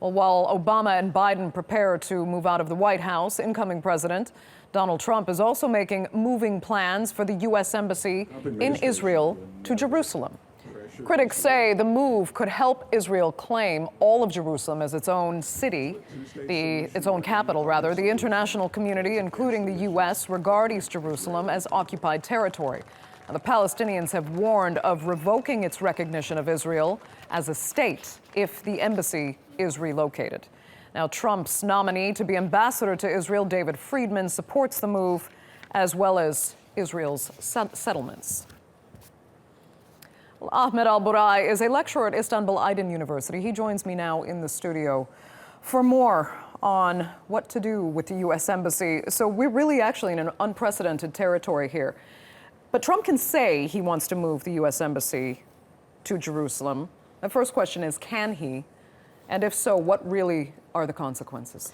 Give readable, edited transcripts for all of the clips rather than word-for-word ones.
Well, while Obama and Biden prepare to move out of the White House, incoming President Donald Trump is also making moving plans for the U.S. Embassy in Israel to Jerusalem. Critics say the move could help Israel claim all of Jerusalem as its own city, its own capital, rather. The international community, including the U.S., regard East Jerusalem as occupied territory. Now, the Palestinians have warned of revoking its recognition of Israel as a state if the embassy is relocated. Now, Trump's nominee to be ambassador to Israel, David Friedman, supports the move, as well as Israel's settlements. Well, Ahmed Burai is a lecturer at Istanbul Aydın University. He joins me now in the studio for more on what to do with the U.S. Embassy. So we're really actually in an unprecedented territory here. But Trump can say he wants to move the U.S. Embassy to Jerusalem. The first question is, can he? And if so, what really are the consequences?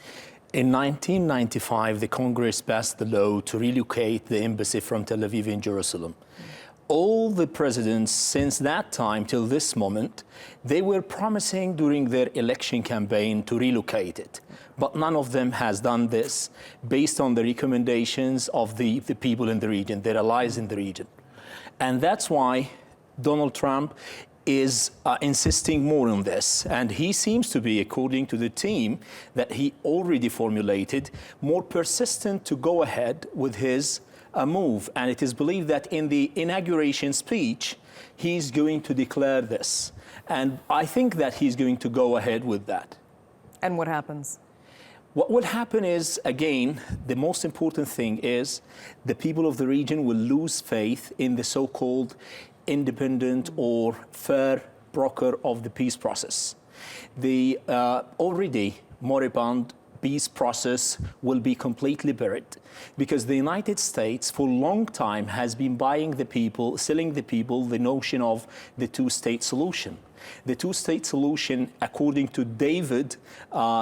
In 1995, the Congress passed the law to relocate the embassy from Tel Aviv in Jerusalem. All the presidents since that time till this moment, they were promising during their election campaign to relocate it. But none of them has done this based on the recommendations of the people in the region, their allies in the region. And that's why Donald Trump is insisting more on this. And he seems to be, according to the team that he already formulated, more persistent to go ahead with his move. And it is believed that in the inauguration speech, he's going to declare this. And I think that he's going to go ahead with that. And what happens? What will happen is, again, the most important thing is the people of the region will lose faith in the so-called independent or fair broker of the peace process. The already moribund peace process will be completely buried because the United States for a long time has been buying the people, selling the people the notion of the two-state solution. The two-state solution, according to David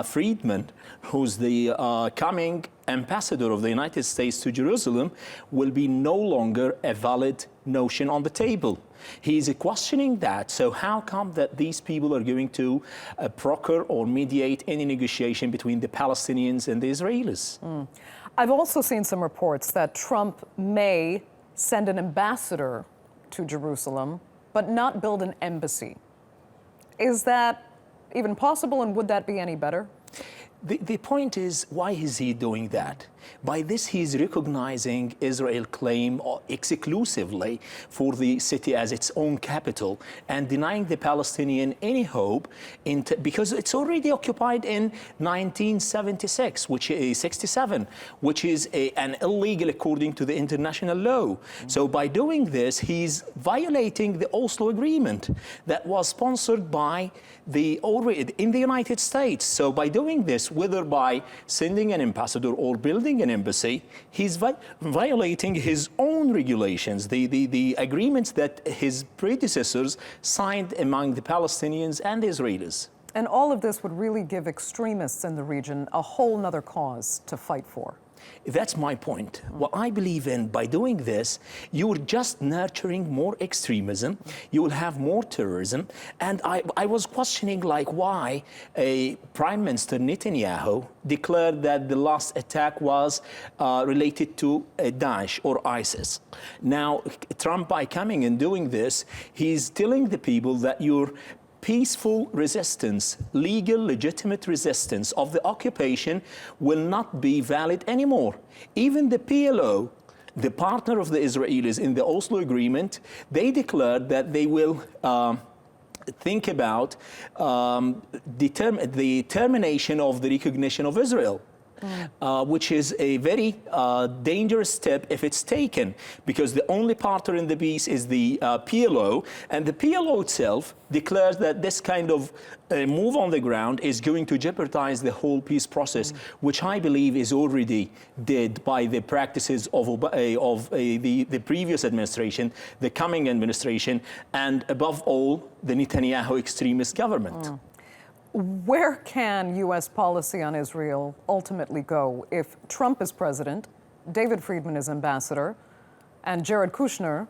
Friedman, who's the coming ambassador of the United States to Jerusalem, will be no longer a valid notion on the table. He's questioning that. So how come that these people are going to broker or mediate any negotiation between the Palestinians and the Israelis? I've also seen some reports that Trump may send an ambassador to Jerusalem, but not build an embassy. Is that even possible, and would that be any better? The point is, why is he doing that? By this, he's recognizing Israel's claim exclusively for the city as its own capital and denying the Palestinian any hope because it's already occupied in 1976, which is 67, which is an illegal according to the international law. So by doing this, he's violating the Oslo Agreement that was sponsored by in the United States. So by doing this, whether by sending an ambassador or building an embassy, he's violating his own regulations, the agreements that his predecessors signed among the Palestinians and the Israelis. And all of this would really give extremists in the region a whole nother cause to fight for. That's my point. What I believe in, by doing this, you're just nurturing more extremism, you will have more terrorism, and I was questioning why Prime Minister Netanyahu declared that the last attack was related to Daesh or ISIS. Now, Trump, by coming and doing this, he's telling the people that you're peaceful resistance, legal, legitimate resistance of the occupation will not be valid anymore. Even the PLO, the partner of the Israelis in the Oslo Agreement, they declared that they will think about the termination of the recognition of Israel. Which is a very dangerous step if it's taken, because the only partner in the peace is the PLO, and the PLO itself declares that this kind of move on the ground is going to jeopardize the whole peace process, which I believe is already did by the practices of the previous administration, the coming administration, and above all, the Netanyahu extremist government. Where can U.S. policy on Israel ultimately go if Trump is president, David Friedman is ambassador, and Jared Kushner,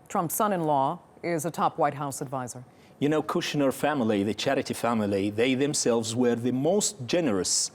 Trump's son-in-law, is a top White House advisor? You know, Kushner family, the charity family, they themselves were the most generous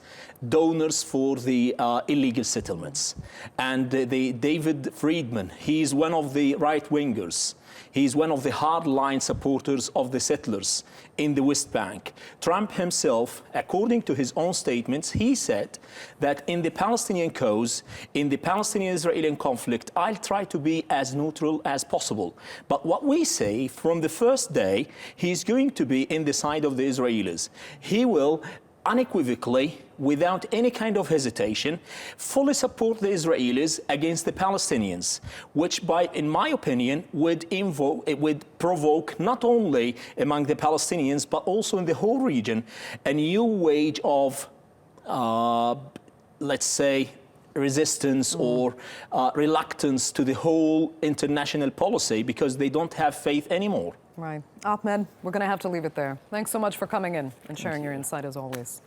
donors for the illegal settlements. And David Friedman, he's one of the right-wingers. He's one of the hardline supporters of the settlers in the West Bank. Trump himself, according to his own statements, he said that in the Palestinian cause, in the Palestinian-Israeli conflict, I'll try to be as neutral as possible. But what we say from the first day, he's going to be in the side of the Israelis. He will unequivocally, without any kind of hesitation, fully support the Israelis against the Palestinians, which, in my opinion, would provoke not only among the Palestinians, but also in the whole region, a new wave of, let's say, resistance or reluctance to the whole international policy because they don't have faith anymore. Right. Ahmed, we're going to have to leave it there. Thanks so much for coming in and sharing your insight as always.